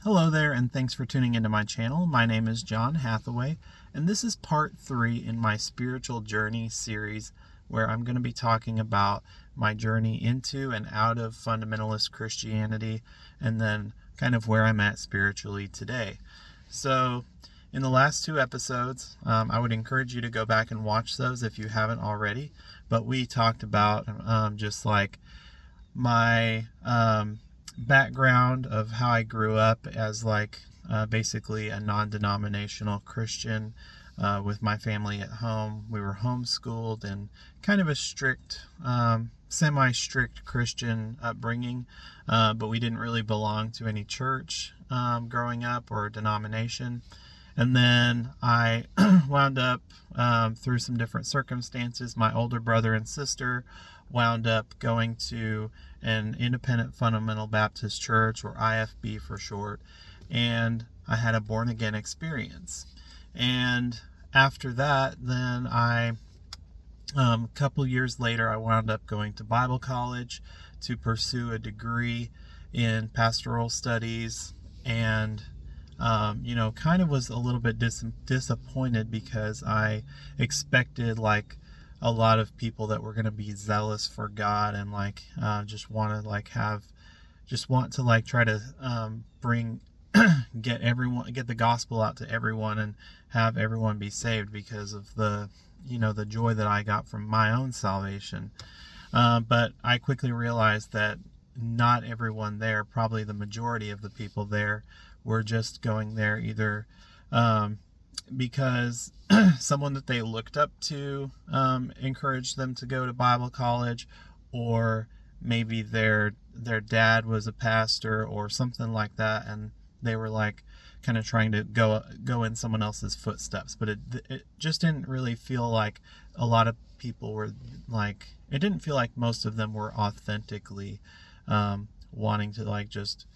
Hello there, and thanks for tuning into my channel. My name is John Hathaway, and this is part 3 in my spiritual journey series, where I'm going to be talking about my journey into and out of fundamentalist Christianity, and then kind of where I'm at spiritually today. So, in the last 2 episodes, I would encourage you to go back and watch those if you haven't already, but we talked about just like my background of how I grew up as basically a non-denominational Christian with my family at home. We were homeschooled and kind of a strict, semi-strict Christian upbringing, but we didn't really belong to any church growing up or denomination. And then I wound up, through some different circumstances, my older brother and sister wound up going to an independent fundamental Baptist church, or IFB for short, and I had a born-again experience. And after that, then a couple years later, I wound up going to Bible college to pursue a degree in pastoral studies, and kind of was a little bit disappointed because I expected a lot of people that were going to be zealous for God and just want to try to get the gospel out to everyone and have everyone be saved because of the joy that I got from my own salvation. But I quickly realized that not everyone there, probably the majority of the people there, were just going there either because someone that they looked up to encouraged them to go to Bible college, or maybe their dad was a pastor or something like that, and they were kind of trying to go in someone else's footsteps. But it just didn't really feel like a lot of people were it didn't feel like most of them were authentically wanting to just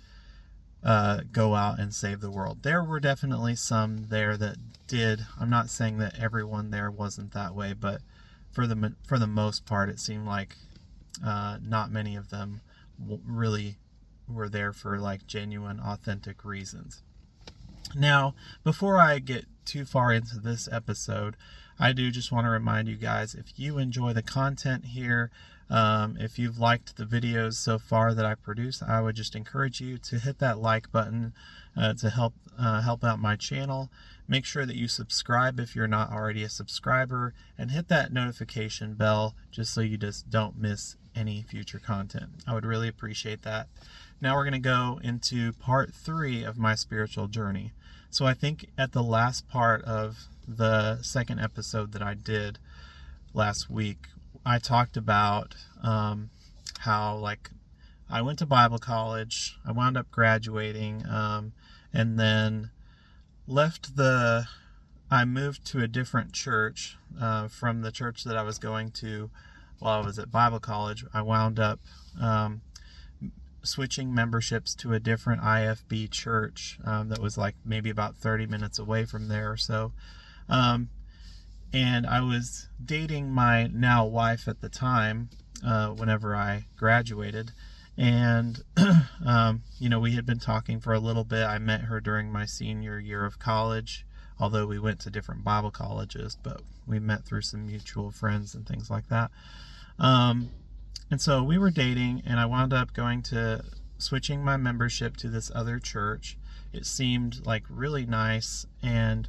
go out and save the world. There were definitely some there that did. I'm not saying that everyone there wasn't that way, but for the most part, it seemed like not many of them really were there for genuine, authentic reasons. Now, before I get too far into this episode, I do just want to remind you guys, if you enjoy the content here, if you've liked the videos so far that I produce, I would just encourage you to hit that like button to help out my channel. Make sure that you subscribe if you're not already a subscriber, and hit that notification bell just so you just don't miss any future content. I would really appreciate that. Now we're going to go into part 3 of my spiritual journey. So I think at the last part of the second episode that I did last week, I talked about how I went to Bible college, I wound up graduating, and then I moved to a different church from the church that I was going to while I was at Bible college. I wound up switching memberships to a different IFB church that was maybe about 30 minutes away from there or so. And I was dating my now wife at the time, whenever I graduated. And, we had been talking for a little bit. I met her during my senior year of college, although we went to different Bible colleges, but we met through some mutual friends and things like that. And so we were dating, and I wound up switching my membership to this other church. It seemed really nice, and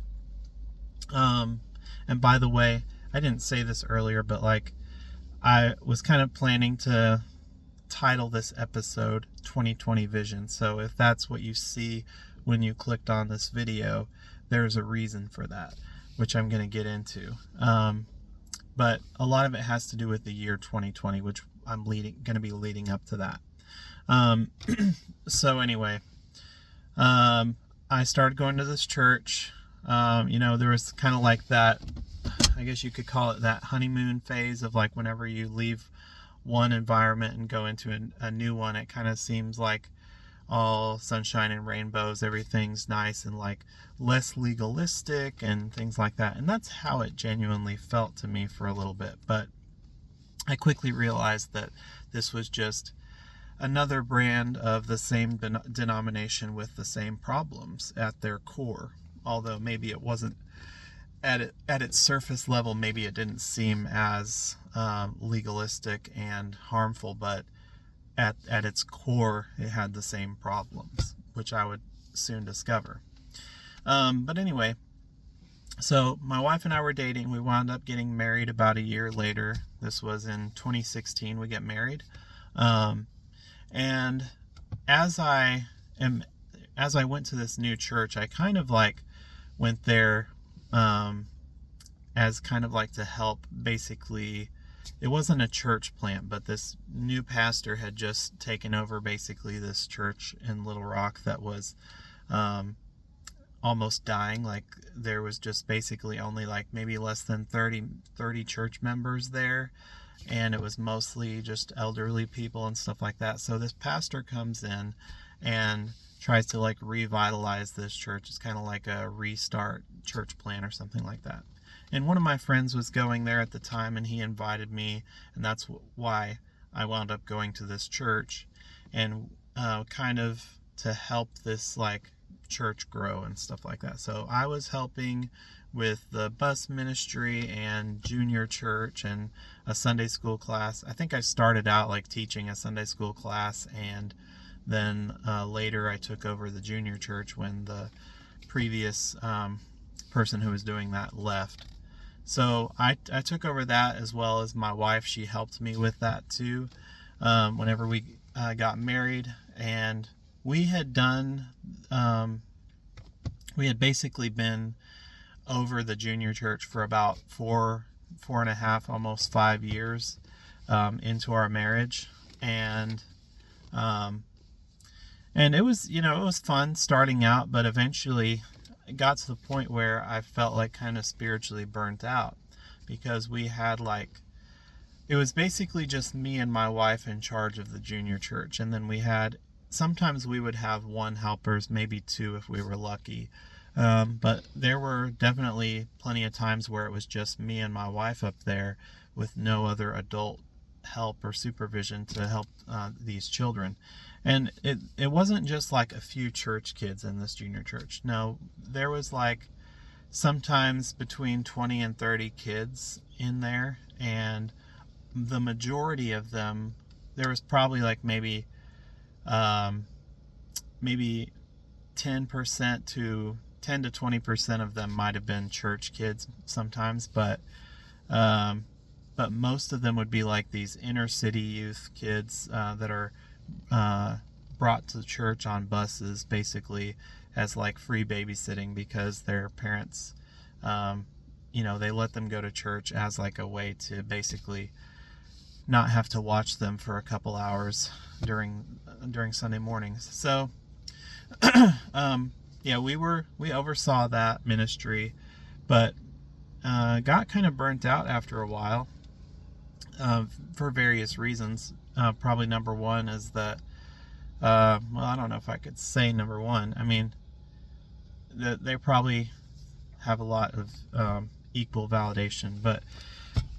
by the way, I didn't say this earlier, but I was kind of planning to title this episode 2020 Vision. So if that's what you see when you clicked on this video, there's a reason for that, which I'm going to get into. But a lot of it has to do with the year 2020, which I'm going to be leading up to that. So anyway, I started going to this church. There was kind of that, I guess you could call it that honeymoon phase of whenever you leave one environment and go into a new one, it kind of seems like all sunshine and rainbows, everything's nice and less legalistic and things like that. And that's how it genuinely felt to me for a little bit. But I quickly realized that this was just another brand of the same denomination with the same problems at their core. Although maybe it wasn't at its surface level, maybe it didn't seem as legalistic and harmful, but at its core, it had the same problems, which I would soon discover. But anyway, so my wife and I were dating. We wound up getting married about a year later. This was in 2016. We get married, and as I went to this new church, I kind of like went there as kind of like to help. Basically, it wasn't a church plant, but this new pastor had just taken over basically this church in Little Rock that was almost dying. Like, there was just basically only like maybe less than 30 church members there, and it was mostly just elderly people and stuff like that. So this pastor comes in and tries to like revitalize this church. It's kind of like a restart church plant or something like that. And one of my friends was going there at the time, and he invited me, and that's why I wound up going to this church, and kind of to help this like church grow and stuff like that. So I was helping with the bus ministry and junior church and a Sunday school class. I think I started out like teaching a Sunday school class, and then later I took over the junior church when the previous person who was doing that left. So I took over that, as well as my wife. She helped me with that too whenever we got married. And we had basically been over the junior church for about four and a half, almost 5 years into our marriage. And it was, it was fun starting out, but eventually it got to the point where I felt like kind of spiritually burnt out, because we had it was basically just me and my wife in charge of the junior church. And then sometimes we would have one helpers, maybe two if we were lucky. But there were definitely plenty of times where it was just me and my wife up there with no other adult help or supervision to help these children. And it wasn't just like a few church kids in this junior church. No, there was like sometimes between 20 and 30 kids in there, and the majority of them, there was probably like maybe 10% to 10 to 20% of them might have been church kids sometimes, but most of them would be like these inner city youth kids that are brought to church on buses, basically as like free babysitting, because their parents, they let them go to church as like a way to basically not have to watch them for a couple hours during Sunday mornings. So we oversaw that ministry, but got kind of burnt out after a while for various reasons. Probably number one is that, I don't know if I could say number one. I mean, they probably have a lot of equal validation, but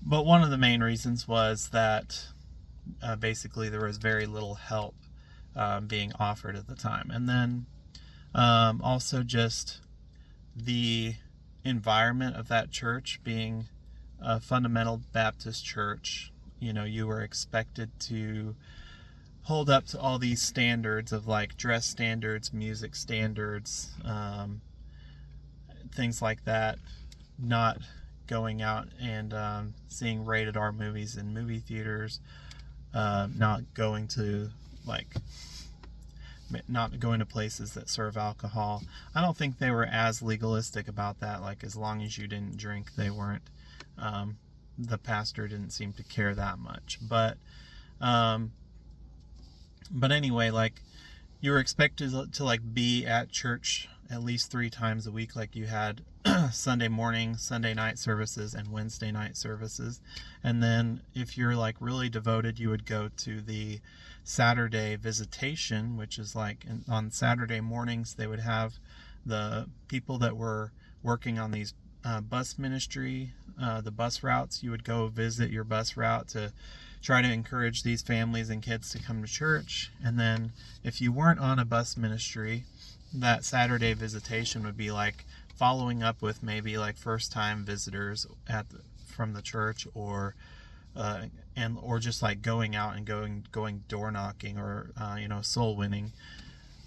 one of the main reasons was that basically there was very little help being offered at the time. And then also just the environment of that church being a fundamental Baptist church. You were expected to hold up to all these standards of like dress standards, music standards, things like that. Not going out and seeing rated R movies in movie theaters, not going to places that serve alcohol. I don't think they were as legalistic about that. Like, as long as you didn't drink, they weren't. The pastor didn't seem to care that much. But anyway, like, you were expected to like be at church at least 3 times a week. Like, you had Sunday morning, Sunday night services, and Wednesday night services. And then if you're like really devoted, you would go to the Saturday visitation, which is like on Saturday mornings they would have the people that were working on these bus ministry, the bus routes. You would go visit your bus route to try to encourage these families and kids to come to church. And then if you weren't on a bus ministry, that Saturday visitation would be like following up with maybe like first-time visitors from the church, or just like going out and going door knocking, or soul winning,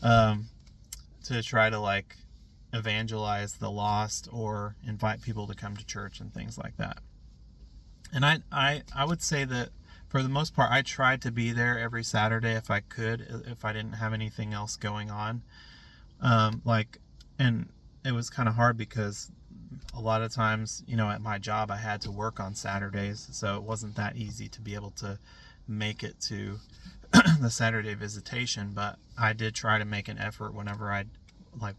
to try to like evangelize the lost or invite people to come to church and things like that. And I would say that for the most part, I tried to be there every Saturday if I could, if I didn't have anything else going on. And it was kind of hard because a lot of times, at my job, I had to work on Saturdays, so it wasn't that easy to be able to make it to the Saturday visitation. But I did try to make an effort whenever I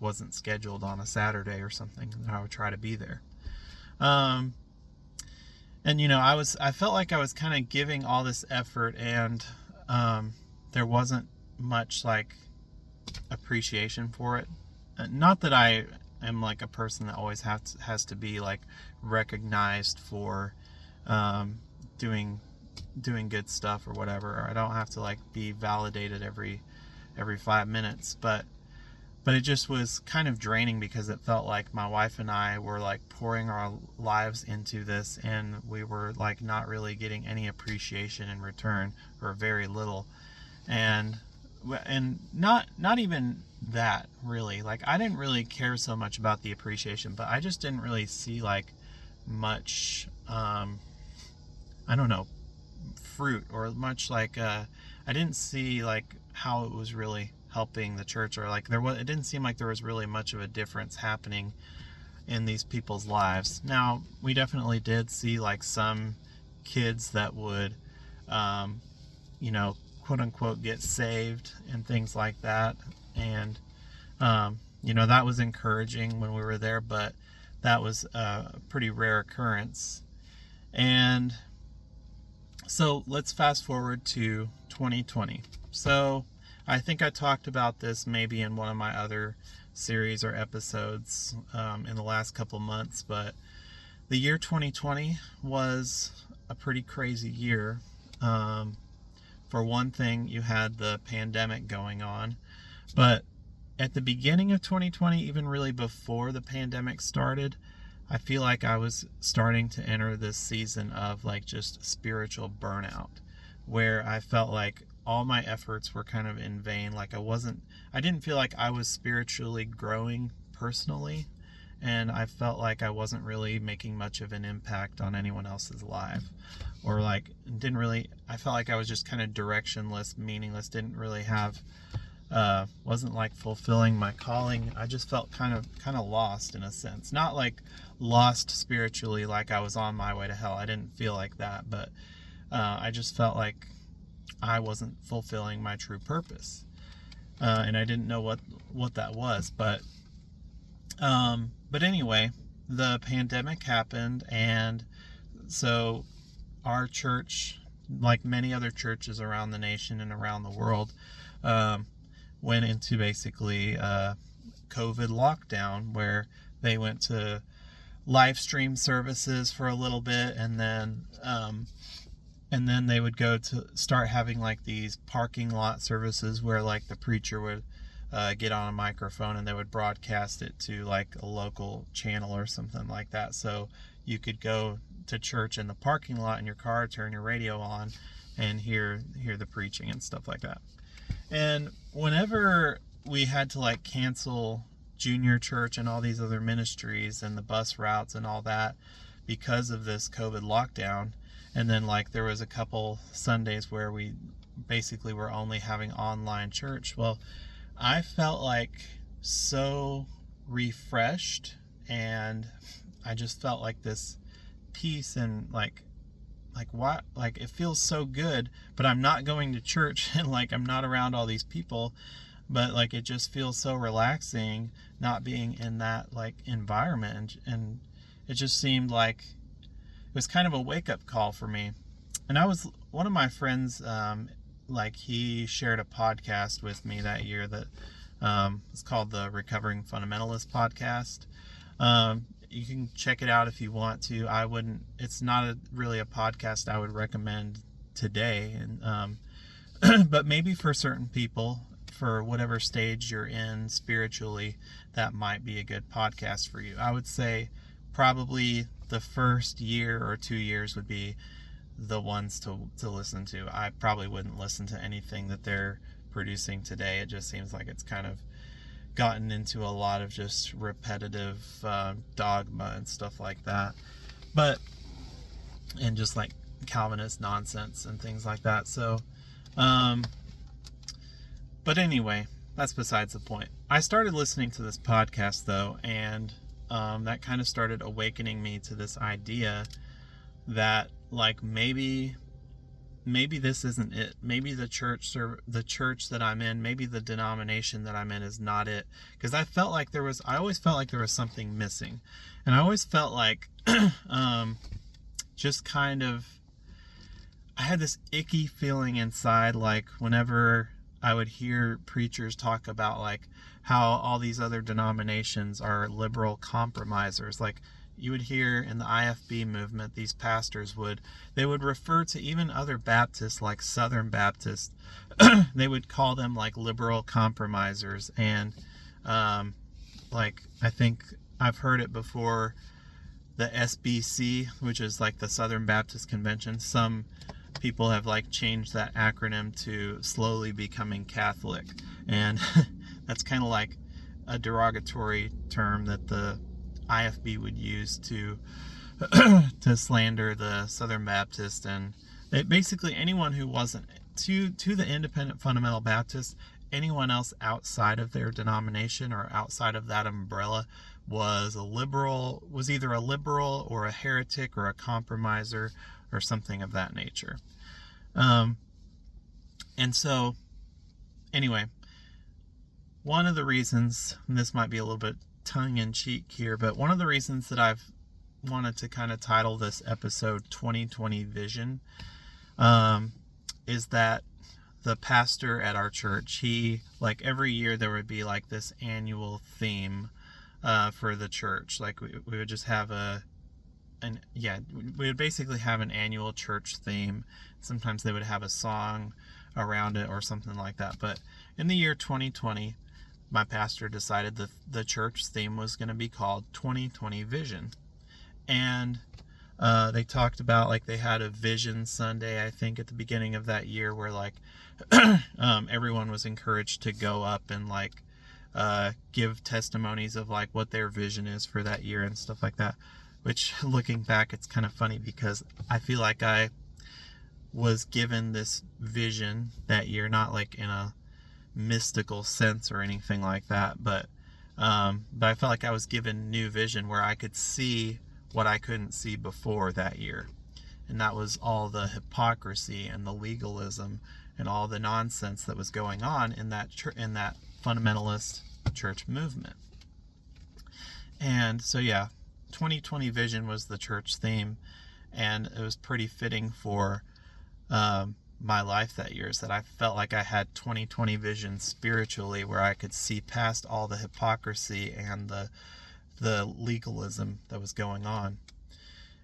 wasn't scheduled on a Saturday or something, that I would try to be there. And I felt like I was kind of giving all this effort, and there wasn't much like appreciation for it. Not that I am like a person that always has to be like recognized for doing good stuff or whatever. I don't have to like be validated every 5 minutes, but it just was kind of draining, because it felt like my wife and I were like pouring our lives into this, and we were like not really getting any appreciation in return, or very little. And not even that, really. Like, I didn't really care so much about the appreciation, but I just didn't really see like much fruit, or much like I didn't see like how it was really helping the church, or like it didn't seem like there was really much of a difference happening in these people's lives. Now, we definitely did see like some kids that would quote unquote get saved and things like that, and that was encouraging when we were there, but that was a pretty rare occurrence. And so let's fast forward to 2020. So I think I talked about this maybe in one of my other series or episodes in the last couple months, but the year 2020 was a pretty crazy year. For one thing, you had the pandemic going on, but at the beginning of 2020, even really before the pandemic started, I feel like I was starting to enter this season of like just spiritual burnout, where I felt like all my efforts were kind of in vain. Like I didn't feel like I was spiritually growing personally, and I felt like I wasn't really making much of an impact on anyone else's life, or like I felt like I was just kind of directionless, meaningless, didn't really have wasn't like fulfilling my calling. I just felt kind of lost in a sense. Not like lost spiritually, like I was on my way to hell. I didn't feel like that, but I just felt like I wasn't fulfilling my true purpose, and I didn't know what that was. But anyway, the pandemic happened, and so our church, like many other churches around the nation and around the world, went into basically COVID lockdown, where they went to live stream services for a little bit, and then they would go to start having like these parking lot services, where like the preacher would get on a microphone and they would broadcast it to like a local channel or something like that, so you could go to church in the parking lot in your car, turn your radio on, and hear the preaching and stuff like that. And whenever we had to like cancel junior church and all these other ministries and the bus routes and all that because of this COVID lockdown, and then like there was a couple Sundays where we basically were only having online church, well, I felt like so refreshed, and I just felt like this peace, and like what, like it feels so good, but I'm not going to church, and like I'm not around all these people, but like it just feels so relaxing not being in that like environment. And it just seemed like it was kind of a wake-up call for me. And one of my friends, like he shared a podcast with me that year that it's called the Recovering Fundamentalist Podcast. You can check it out if you want to. It's not really a podcast I would recommend today. And but maybe for certain people, for whatever stage you're in spiritually, that might be a good podcast for you. I would say probably the first year or 2 years would be the ones to listen to. I probably wouldn't listen to anything that they're producing today. It just seems like it's kind of gotten into a lot of just repetitive dogma and stuff like that. And just like Calvinist nonsense and things like that. So, but anyway, that's besides the point. I started listening to this podcast though, and that kind of started awakening me to this idea that like maybe this isn't it. Maybe the church that I'm in, maybe the denomination that I'm in is not it. Because I always felt like there was something missing. And I always felt like just kind of, I had this icky feeling inside, like whenever I would hear preachers talk about like how all these other denominations are liberal compromisers. Like you would hear in the IFB movement, these pastors would refer to even other Baptists, like Southern Baptists, they would call them like liberal compromisers. And like I think I've heard it before, the SBC, which is like the Southern Baptist Convention, some people have like changed that acronym to slowly becoming Catholic. And that's kind of like a derogatory term that the IFB would use to slander the Southern Baptist. And basically anyone who wasn't to the independent fundamental Baptists, anyone else outside of their denomination or outside of that umbrella was either a liberal or a heretic or a compromiser or something of that nature. And so anyway, one of the reasons, and this might be a little bit tongue-in-cheek here, but one of the reasons that I've wanted to kind of title this episode 2020 Vision is that the pastor at our church, he, like every year there would be like this annual theme for the church. Like we would just have we would basically have an annual church theme. Sometimes they would have a song around it or something like that. But in the year 2020, my pastor decided that the church theme was going to be called 2020 Vision. And they talked about, like, they had a Vision Sunday, I think, at the beginning of that year where, like, everyone was encouraged to go up and, like, give testimonies of, like, what their vision is for that year and stuff like that. Which, looking back, it's kind of funny because I feel like I was given this vision that year, not, like, in a mystical sense or anything like that, but I felt like I was given new vision where I could see what I couldn't see before that year, and that was all the hypocrisy and the legalism and all the nonsense that was going on in that fundamentalist church movement. And so 2020 Vision was the church theme, and it was pretty fitting for my life that year, is that I felt like I had 2020 vision spiritually, where I could see past all the hypocrisy and the legalism that was going on.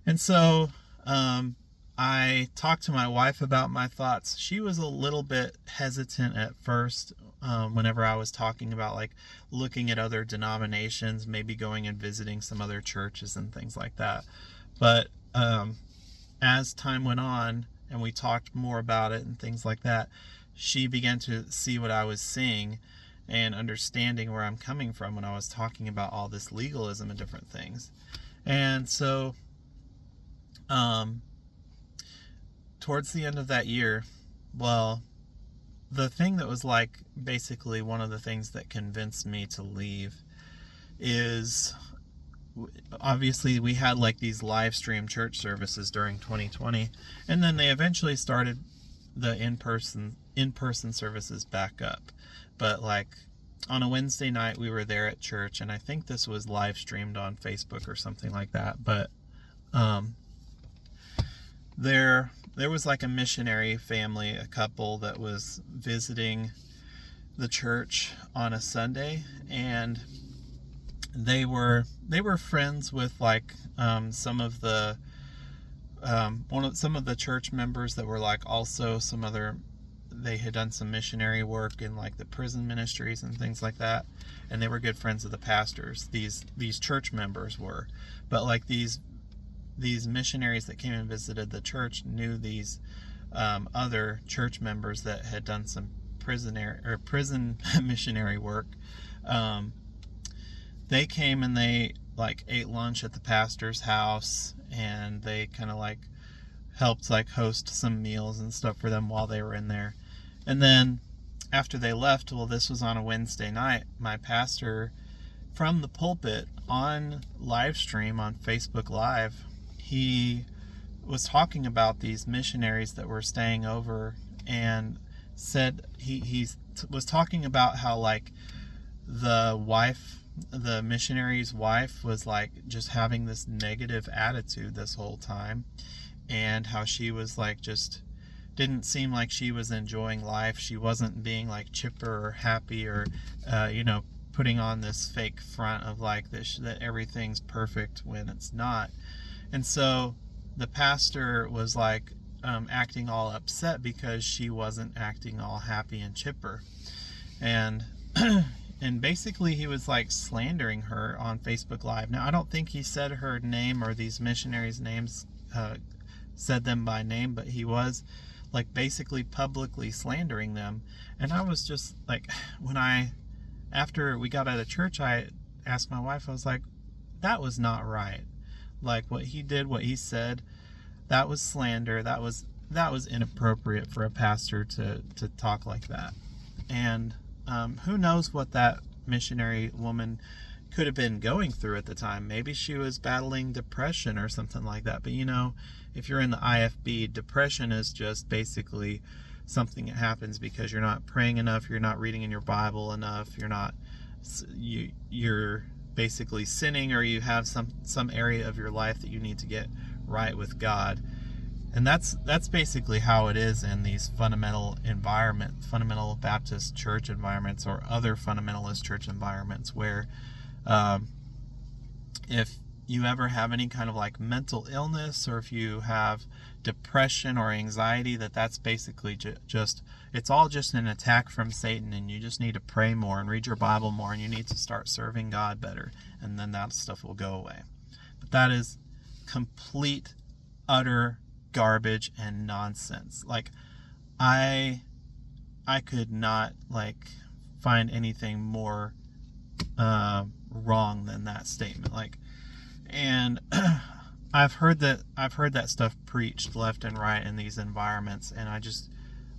And so I talked to my wife about my thoughts. She was a little bit hesitant at first whenever I was talking about, like, looking at other denominations, maybe going and visiting some other churches and things like that. But as time went on and we talked more about it and things like that, she began to see what I was seeing and understanding where I'm coming from when I was talking about all this legalism and different things. And so towards the end of that year, well, the thing that was, like, basically one of the things that convinced me to leave is, obviously we had, like, these live stream church services during 2020, and then they eventually started the in-person services back up. But, like, on a Wednesday night we were there at church, and I think this was live streamed on Facebook or something like that. But there was, like, a missionary family, a couple that was visiting the church on a Sunday, and they were friends with, like, some of the some of the church members that were like also they had done some missionary work in like the prison ministries and things like that, and they were good friends of the pastors. These church members were, but like these missionaries that came and visited the church knew these other church members that had done some prison missionary work. They came and they like ate lunch at the pastor's house, and they kind of like helped like host some meals and stuff for them while they were in there. And then after they left, well, this was on a Wednesday night, my pastor from the pulpit on live stream on Facebook Live, he was talking about these missionaries that were staying over, and said he was talking about how like the missionary's wife was like just having this negative attitude this whole time, and how she was like just didn't seem like she was enjoying life. She wasn't being like chipper or happy, or putting on this fake front of like this, that everything's perfect when it's not. And so the pastor was like acting all upset because she wasn't acting all happy and chipper, and and basically he was like slandering her on Facebook Live. Now, I don't think he said her name or these missionaries' names, said them by name, but he was like basically publicly slandering them. And I was just like, after we got out of church, I asked my wife, I was like, that was not right. Like what he did, what he said, that was slander. That was inappropriate for a pastor to talk like that. And who knows what that missionary woman could have been going through at the time. Maybe she was battling depression or something like that. But if you're in the IFB, depression is just basically something that happens because you're not praying enough, you're not reading in your Bible enough, you're basically sinning, or you have some area of your life that you need to get right with God. And that's basically how it is in these fundamental Baptist church environments, or other fundamentalist church environments, where if you ever have any kind of like mental illness, or if you have depression or anxiety, that's basically it's all just an attack from Satan, and you just need to pray more and read your Bible more, and you need to start serving God better, and then that stuff will go away. But that is complete, utter garbage and nonsense. Like I could not like find anything more wrong than that statement. Like, and I've heard that stuff preached left and right in these environments, and I just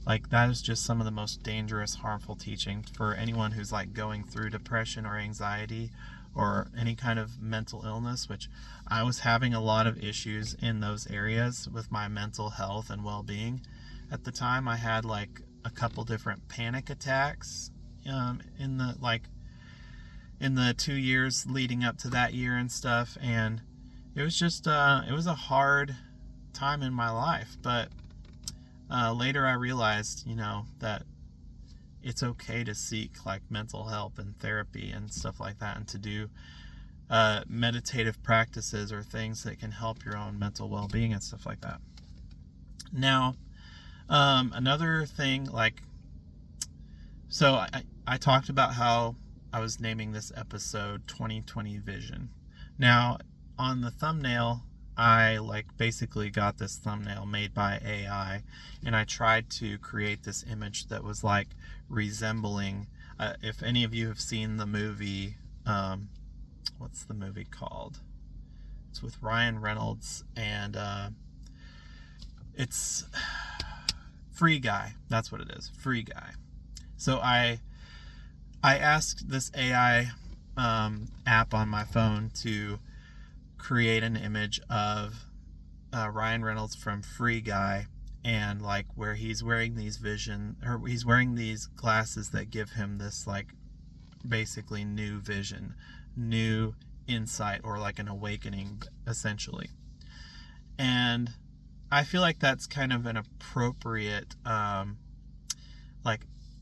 like, that is just some of the most dangerous, harmful teaching for anyone who's like going through depression or anxiety or any kind of mental illness, which I was having a lot of issues in those areas with my mental health and well-being. At the time, I had like a couple different panic attacks in the 2 years leading up to that year and stuff, and it was just it was a hard time in my life. But later I realized that it's okay to seek like mental help and therapy and stuff like that, and to do meditative practices or things that can help your own mental well-being and stuff like that. Now, another thing, so I talked about how I was naming this episode 2020 Vision. Now, on the thumbnail, I basically got this thumbnail made by AI, and I tried to create this image that was resembling, if any of you have seen the movie, what's the movie called? It's with Ryan Reynolds, and it's Free Guy. That's what it is, Free Guy. So I asked this AI app on my phone to create an image of Ryan Reynolds from Free Guy, and where he's wearing these he's wearing these glasses that give him this basically new vision, new insight, or an awakening essentially. And I feel like that's kind of an appropriate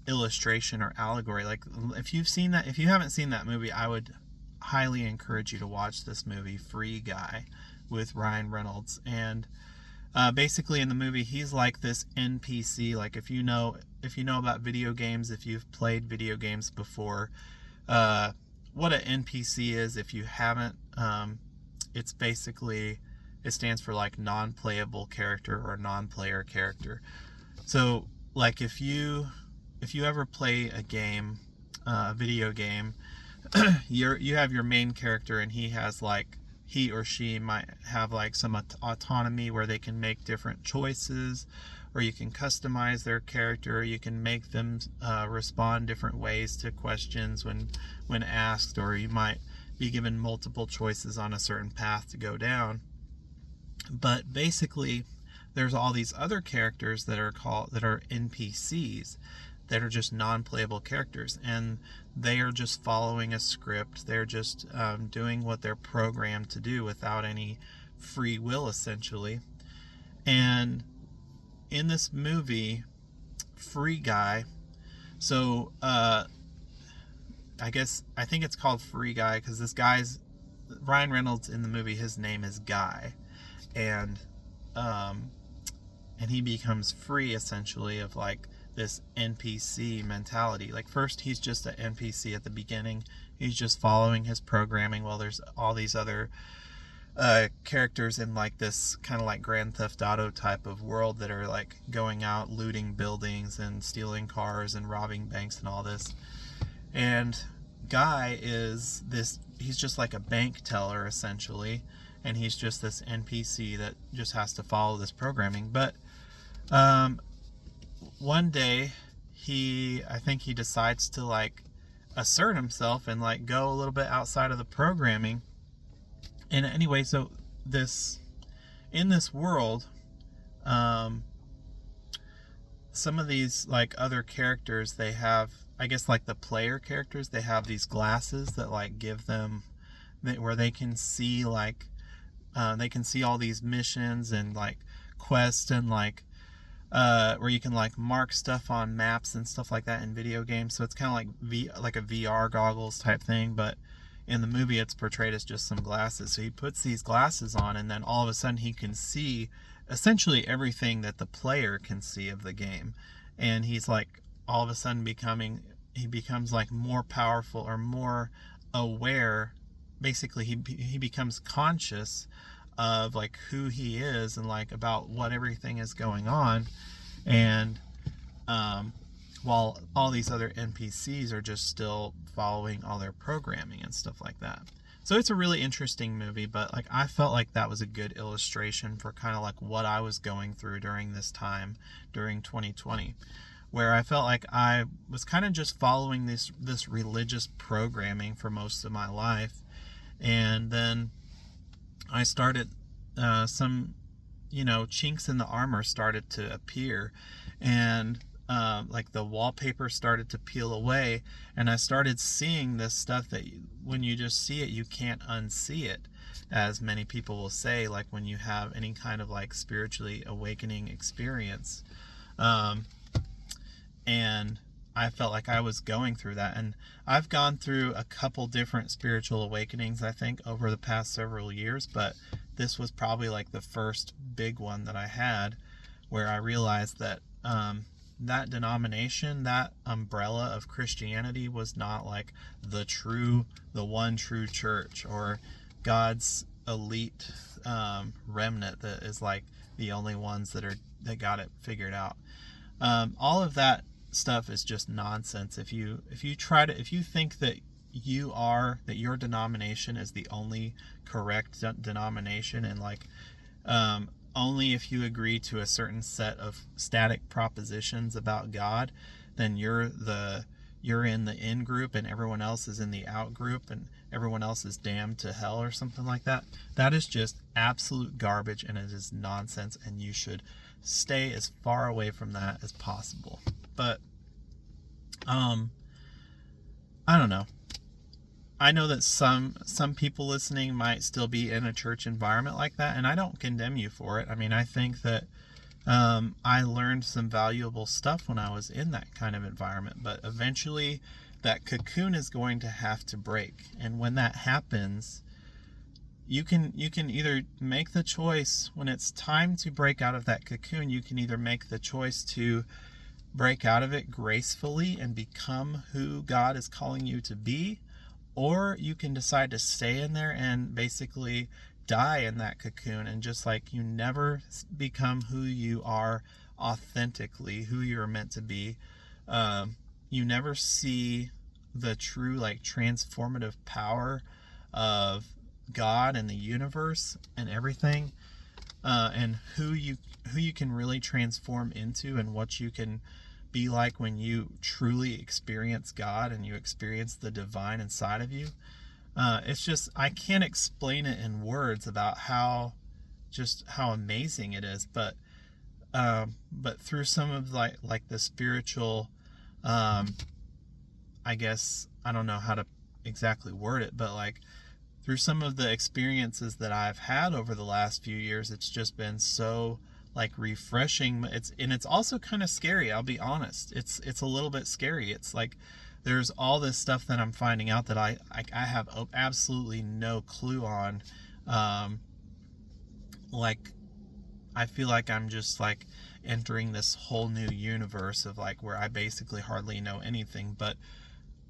illustration or allegory. If you haven't seen that movie, I would highly encourage you to watch this movie, Free Guy, with Ryan Reynolds. And Basically in the movie, he's like this NPC. Like if you know about video games, if you've played video games before, what an NPC is, if you haven't, it's basically, it stands for like non-playable character or non-player character. So like if you ever play a game, a video game, you have your main character, and he or she might have like some autonomy where they can make different choices, or you can customize their character. You can make them respond different ways to questions when asked, or you might be given multiple choices on a certain path to go down. But basically, there's all these other characters that are NPCs, that are just non-playable characters, and they are just following a script. They're just doing what they're programmed to do without any free will, essentially. And in this movie, Free Guy, so I think it's called Free Guy because this guy's Ryan Reynolds in the movie. His name is Guy, and he becomes free, essentially, of like this NPC mentality. Like first he's just an NPC at the beginning. He's just following his programming while there's all these other characters in like this kind of like Grand Theft Auto type of world that are like going out looting buildings and stealing cars and robbing banks and all this. And Guy is he's just like a bank teller, essentially, and he's just this NPC that just has to follow this programming. But one day I think he decides to like assert himself and like go a little bit outside of the programming. And anyway, so in this world, some of these like other characters, they have, I guess like the player characters, they have these glasses that like give them, where they can see like they can see all these missions and like quests, and like where you can like mark stuff on maps and stuff like that in video games. So it's kind of like a VR goggles type thing, but in the movie it's portrayed as just some glasses. So he puts these glasses on, and then all of a sudden he can see essentially everything that the player can see of the game. And he's like all of a sudden he becomes like more powerful or more aware. Basically he becomes conscious of like who he is and like about what everything is going on. And while all these other NPCs are just still following all their programming and stuff like that. So it's a really interesting movie, but like I felt like that was a good illustration for kind of like what I was going through during this time, during 2020, where I felt like I was kind of just following this religious programming for most of my life. And then I started some chinks in the armor started to appear, and like the wallpaper started to peel away, and I started seeing this stuff that when you just see it, you can't unsee it, as many people will say, like when you have any kind of like spiritually awakening experience. And I felt like I was going through that, and I've gone through a couple different spiritual awakenings, I think, over the past several years, but this was probably like the first big one that I had, where I realized that that denomination, that umbrella of Christianity, was not like the one true church, or God's elite remnant that is like the only ones that got it figured out. All of that stuff is just nonsense. If you think that your denomination is the only correct denomination, and like only if you agree to a certain set of static propositions about God, then you're in the in group and everyone else is in the out group and everyone else is damned to hell or something like that. That is just absolute garbage, and it is nonsense, and you should stay as far away from that as possible. But I don't know. I know that some people listening might still be in a church environment like that, and I don't condemn you for it. I mean, I think that I learned some valuable stuff when I was in that kind of environment, but eventually that cocoon is going to have to break. And when that happens, you can either make the choice when it's time to break out of that cocoon. You can either make the choice to break out of it gracefully and become who God is calling you to be, or you can decide to stay in there and basically die in that cocoon, and just like you never become who you are authentically, who you're meant to be. You never see the true like transformative power of God and the universe and everything, and who you can really transform into, and what you can be like when you truly experience God and you experience the divine inside of you. It's just, I can't explain it in words about how amazing it is, but through some of like the spiritual, I guess, I don't know how to exactly word it, but like through some of the experiences that I've had over the last few years, it's just been so like refreshing. It's also kind of scary, I'll be honest. It's a little bit scary. It's like there's all this stuff that I'm finding out that I have absolutely no clue on. Like I feel like I'm just like entering this whole new universe of like where I basically hardly know anything, but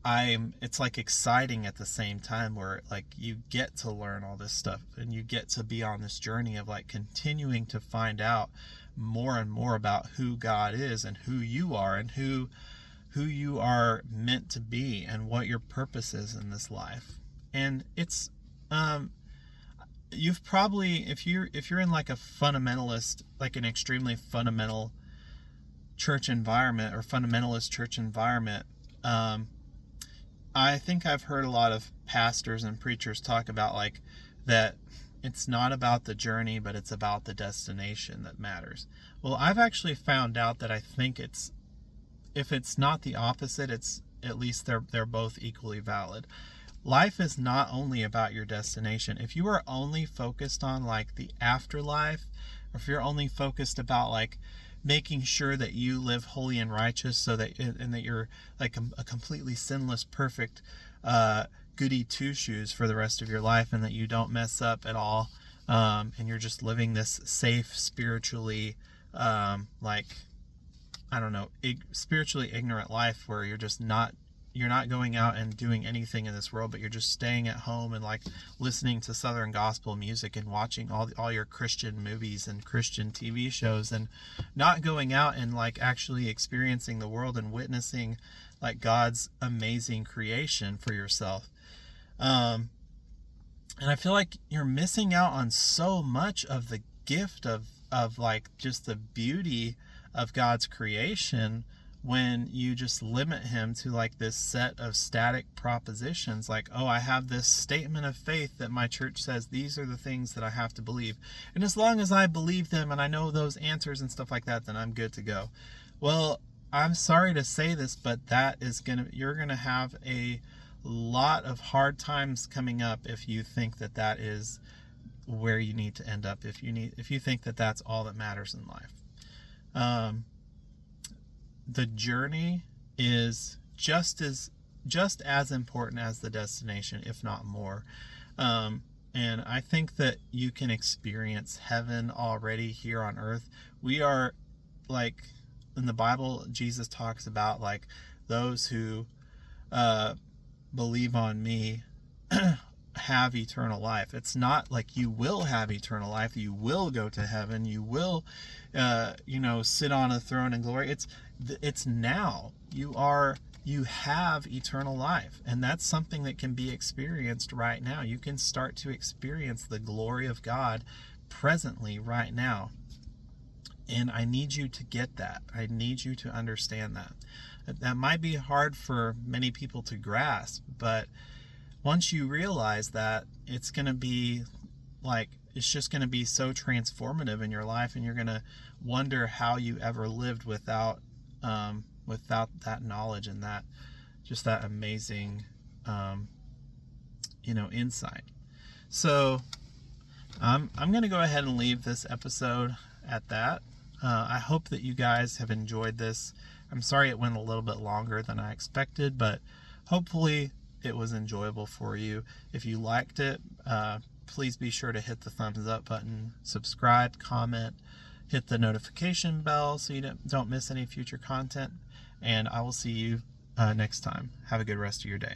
it's like exciting at the same time, where like you get to learn all this stuff and you get to be on this journey of like continuing to find out more and more about who God is and who you are and who you are meant to be and what your purpose is in this life. And it's you've probably, if you're in like a fundamentalist, like an extremely fundamental church environment or fundamentalist church environment, I think I've heard a lot of pastors and preachers talk about like that it's not about the journey, but it's about the destination that matters. Well, I've actually found out that I think if it's not the opposite, it's at least they're both equally valid. Life is not only about your destination. If you are only focused on like the afterlife, or if you're only focused about like making sure that you live holy and righteous, so that and that you're like a completely sinless, perfect goody two shoes for the rest of your life, and that you don't mess up at all, and you're just living this safe, spiritually like, I don't know, spiritually ignorant life, where you're not going out and doing anything in this world, but you're just staying at home and like listening to Southern gospel music and watching all your Christian movies and Christian TV shows, and not going out and like actually experiencing the world and witnessing like God's amazing creation for yourself. And I feel like you're missing out on so much of the gift of like just the beauty of God's creation, when you just limit him to like this set of static propositions, like, oh, I have this statement of faith that my church says these are the things that I have to believe, and as long as I believe them and I know those answers and stuff like that, then I'm good to go. Well, I'm sorry to say this, but you're gonna have a lot of hard times coming up if you think that is where you need to end up, if you think that that's all that matters in life. The journey is just as important as the destination, if not more. And I think that you can experience heaven already here on earth. We are, like, in the Bible, Jesus talks about like those who believe on me have eternal life. It's not like you will have eternal life, you will go to heaven, you will sit on a throne in glory. It's now. You have eternal life, and that's something that can be experienced right now. You can start to experience the glory of God presently right now. And I need you to get that. I need you to understand that. That might be hard for many people to grasp, but once you realize that, it's going to be like, it's just going to be so transformative in your life, and you're going to wonder how you ever lived without that knowledge and that amazing insight. So I'm going to go ahead and leave this episode at that. I hope that you guys have enjoyed this. I'm sorry it went a little bit longer than I expected, but hopefully it was enjoyable for you. If you liked it, please be sure to hit the thumbs up button, subscribe, comment, hit the notification bell so you don't miss any future content. And I will see you next time. Have a good rest of your day.